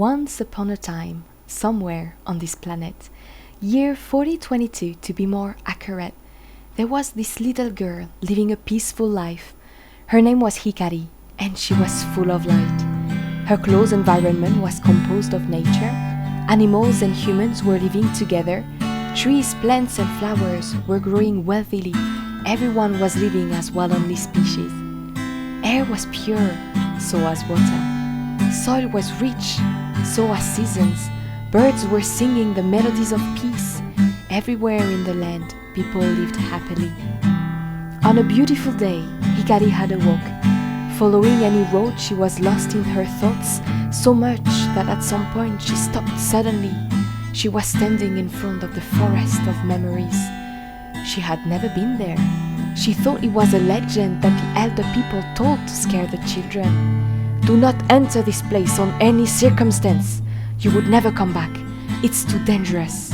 Once upon a time, somewhere on this planet, year 4022 to be more accurate, there was this little girl living a peaceful life. Her name was Hikari, and she was full of light. Her close environment was composed of nature. Animals and humans were living together. Trees, plants and flowers were growing wealthily. Everyone was living as one-only species. Air was pure, so was water. Soil was rich, so was seasons. Birds were singing the melodies of peace. Everywhere in the land, people lived happily. On a beautiful day, Hikari had a walk. Following any road, she was lost in her thoughts so much that at some point she stopped suddenly. She was standing in front of the forest of memories. She had never been there. She thought it was a legend that the elder people told to scare the children. Do not enter this place on any circumstance. You would never come back. It's too dangerous.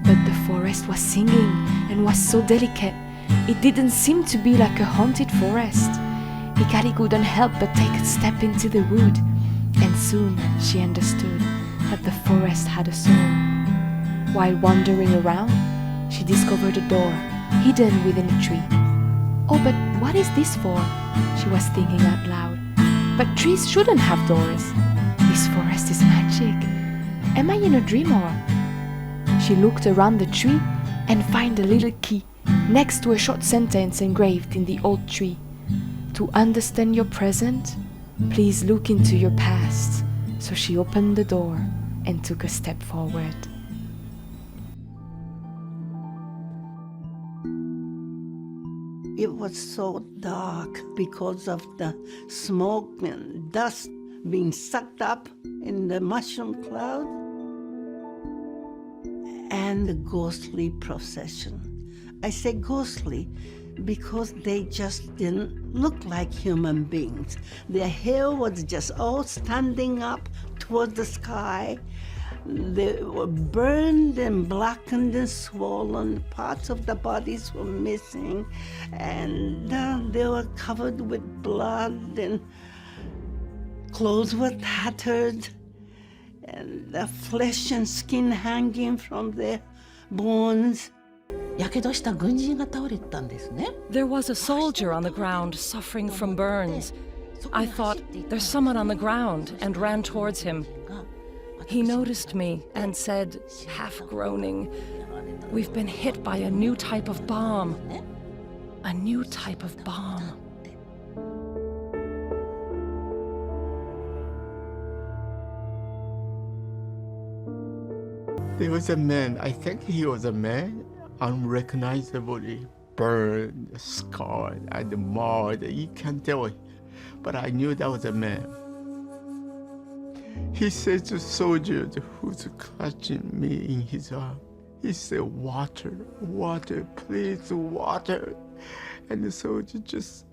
But the forest was singing and was so delicate. It didn't seem to be like a haunted forest. Hikari couldn't help but take a step into the wood, and soon she understood that the forest had a soul. While wandering around, she discovered a door hidden within a tree. Oh, but what is this for? She was thinking out loud. But trees shouldn't have doors. This forest is magic. Am I in a dream or? She looked around the tree and found a little key next to a short sentence engraved in the old tree. To understand your present, please look into your past. So she opened the door and took a step forward. It was so dark because of the smoke and dust being sucked up in the mushroom cloud and the ghostly procession. I say ghostly because they just didn't look like human beings. Their hair was just all standing up towards the sky. They were burned and blackened and swollen. Parts of the bodies were missing, and they were covered with blood, and clothes were tattered, and the flesh and skin hanging from their bones. There was a soldier on the ground suffering from burns. I thought, there's someone on the ground, and ran towards him. He noticed me and said, half groaning, "We've been hit by a new type of bomb." A new type of bomb. There was a man, I think he was a man, unrecognizably burned, scarred, and marred. You can't tell it, but I knew that was a man. He said to soldiers who's clutching me in his arm, he said, "Water, water, please, water." And the soldier just...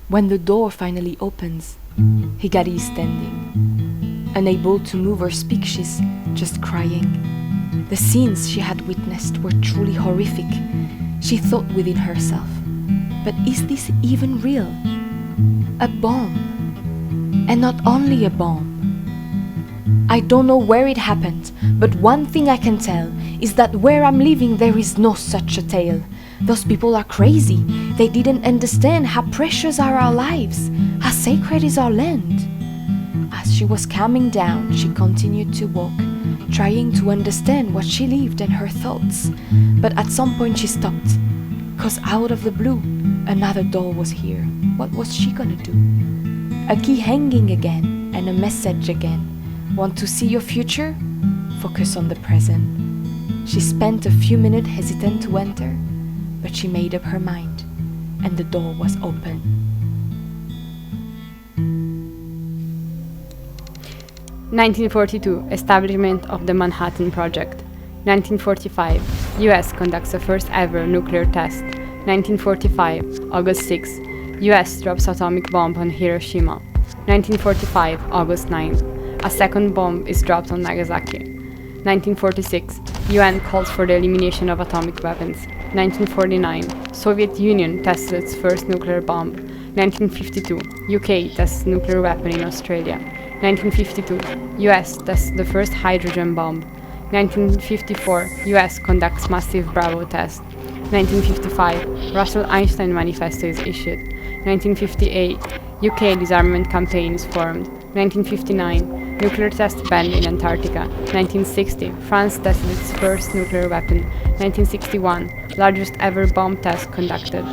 When the door finally opens, Hikari is standing. Unable to move or speak, she's just crying. The scenes she had witnessed were truly horrific. She thought within herself, but is this even real? A bomb. And not only a bomb. I don't know where it happened, but one thing I can tell is that where I'm living there is no such a tale. Those people are crazy. They didn't understand how precious are our lives, how sacred is our land. As she was calming down, she continued to walk, trying to understand what she lived and her thoughts. But at some point she stopped, because out of the blue, another door was here. What was she gonna do? A key hanging again, and a message again. Want to see your future? Focus on the present. She spent a few minutes hesitant to enter, but she made up her mind, and the door was open. (1942) Establishment of the Manhattan Project. 1945, US conducts the first ever nuclear test. 1945, August 6, US drops atomic bomb on Hiroshima. 1945, August 9, a second bomb is dropped on Nagasaki. 1946, UN calls for the elimination of atomic weapons. 1949, Soviet Union tests its first nuclear bomb. 1952, UK tests nuclear weapon in Australia. 1952, US tests the first hydrogen bomb. 1954, US conducts massive Bravo test. 1955, Russell-Einstein Manifesto is issued. 1958, UK disarmament campaign is formed. 1959, nuclear test banned in Antarctica. 1960, France tested its first nuclear weapon. 1961, largest ever bomb test conducted.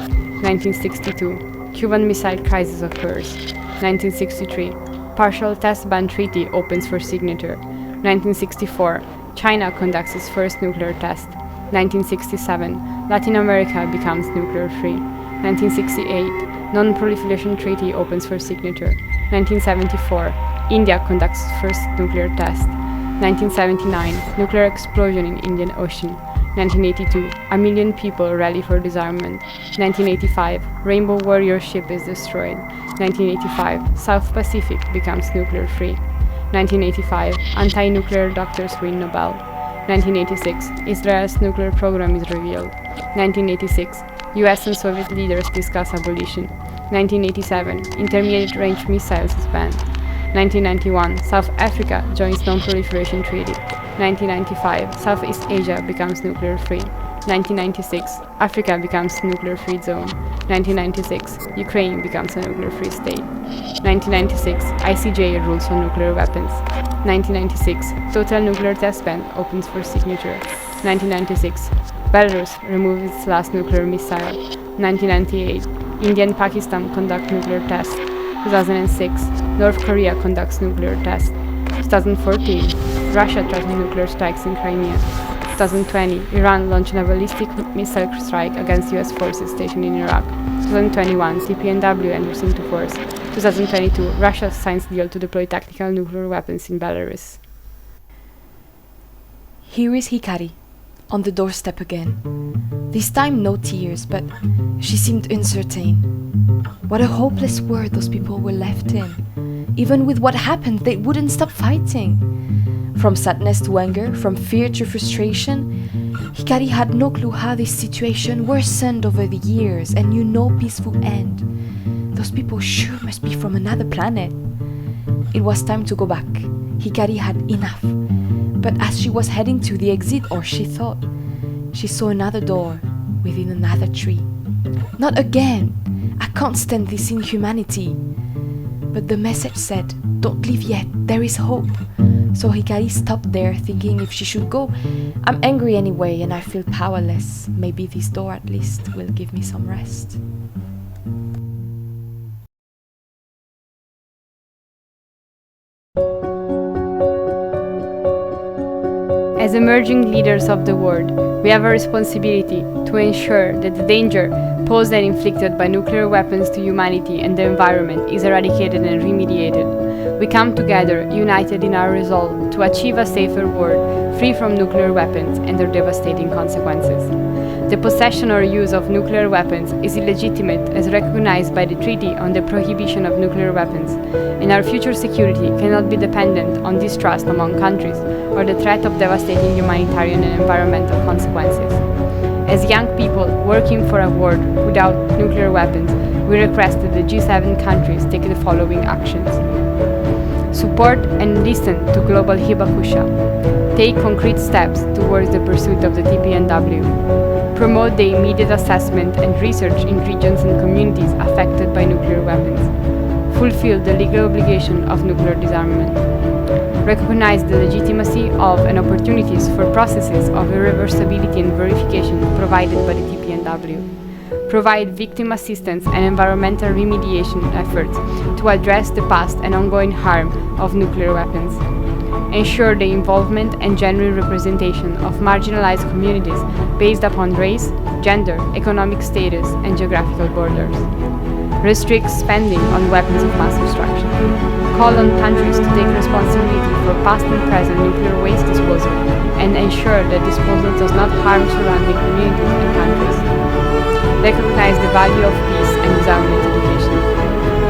1962, Cuban Missile Crisis occurs. 1963, partial test ban treaty opens for signature. 1964, China conducts its first nuclear test. 1967, Latin America becomes nuclear free. 1968, Non-Proliferation Treaty opens for signature. 1974, India conducts its first nuclear test. 1979, nuclear explosion in Indian Ocean. 1982, a million people rally for disarmament. 1985, Rainbow Warrior ship is destroyed. 1985, South Pacific becomes nuclear free. 1985, anti-nuclear doctors win Nobel. 1986, Israel's nuclear program is revealed. 1986, US and Soviet leaders discuss abolition. 1987, intermediate-range missiles is banned. 1991, South Africa joins Non-Proliferation Treaty. 1995, Southeast Asia becomes nuclear-free. 1996, Africa becomes nuclear-free zone. 1996, Ukraine becomes a nuclear-free state. 1996, ICJ rules on nuclear weapons. 1996, total nuclear test ban opens for signature. 1996, Belarus removes its last nuclear missile. 1998, India and Pakistan conduct nuclear tests. 2006, North Korea conducts nuclear tests. 2014, Russia threatens nuclear strikes in Crimea. 2020, Iran launched a ballistic missile strike against US forces stationed in Iraq. 2021, TPNW enters into force. 2022, Russia signs deal to deploy tactical nuclear weapons in Belarus. Here is Hikari, on the doorstep again. This time no tears, but she seemed uncertain. What a hopeless world those people were left in. Even with what happened, they wouldn't stop fighting. From sadness to anger, from fear to frustration, Hikari had no clue how this situation worsened over the years and knew no peaceful end. Those people sure must be from another planet. It was time to go back. Hikari had enough. But as she was heading to the exit, or she thought, she saw another door within another tree. Not again! I can't stand this inhumanity. But the message said, don't leave yet, there is hope. So Hikari stopped there, thinking if she should go, I'm angry anyway and I feel powerless. Maybe this door at least will give me some rest. As emerging leaders of the world, we have a responsibility to ensure that the danger posed and inflicted by nuclear weapons to humanity and the environment is eradicated and remediated. We come together, united in our resolve to achieve a safer world, free from nuclear weapons and their devastating consequences. The possession or use of nuclear weapons is illegitimate as recognized by the Treaty on the Prohibition of Nuclear Weapons, and our future security cannot be dependent on distrust among countries or the threat of devastating humanitarian and environmental consequences. As young people working for a world without nuclear weapons, we request that the G7 countries take the following actions. Support and listen to global hibakusha. Take concrete steps towards the pursuit of the TPNW. Promote the immediate assessment and research in regions and communities affected by nuclear weapons. Fulfill the legal obligation of nuclear disarmament. Recognize the legitimacy of and opportunities for processes of irreversibility and verification provided by the TPNW. Provide victim assistance and environmental remediation efforts to address the past and ongoing harm of nuclear weapons. Ensure the involvement and genuine representation of marginalized communities based upon race, gender, economic status, and geographical borders. Restrict spending on weapons of mass destruction. Call on countries to take responsibility for past and present nuclear waste disposal and ensure that disposal does not harm surrounding communities and countries. Recognize the value of peace and disarmament education.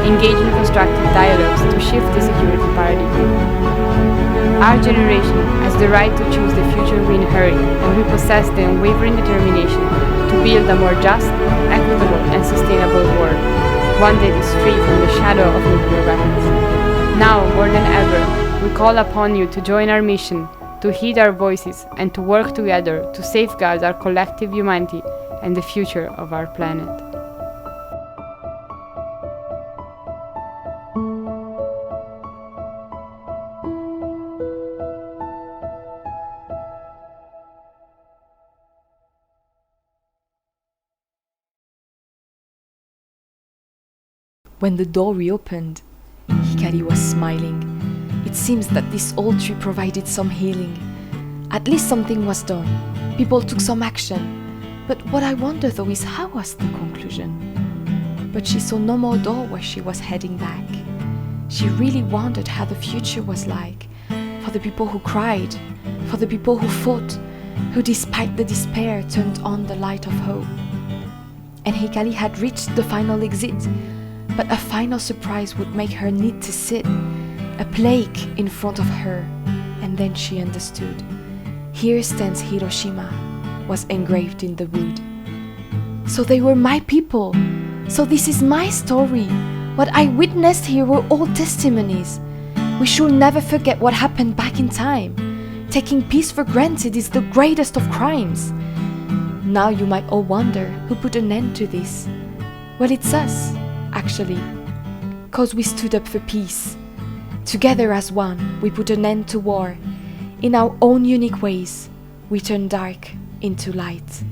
Engage in constructive dialogues to shift the security paradigm. Our generation has the right to choose the future we inherit, and we possess the unwavering determination to build a more just, equitable, and sustainable world, one that is free from the shadow of nuclear weapons. Now, more than ever, we call upon you to join our mission, to heed our voices, and to work together to safeguard our collective humanity and the future of our planet. When the door reopened, Hikari was smiling. It seems that this old tree provided some healing. At least something was done. People took some action. But what I wonder though is how was the conclusion? But she saw no more door where she was heading back. She really wondered how the future was like, for the people who cried, for the people who fought, who despite the despair turned on the light of hope. And Hikari had reached the final exit, but a final surprise would make her need to sit, a plaque in front of her, and then she understood. Here stands Hiroshima, was engraved in the wood. So they were my people. So this is my story. What I witnessed here were all testimonies. We should never forget what happened back in time. Taking peace for granted is the greatest of crimes. Now you might all wonder who put an end to this. Well, it's us, actually, 'cause we stood up for peace. Together as one, we put an end to war. In our own unique ways, we turn dark into light.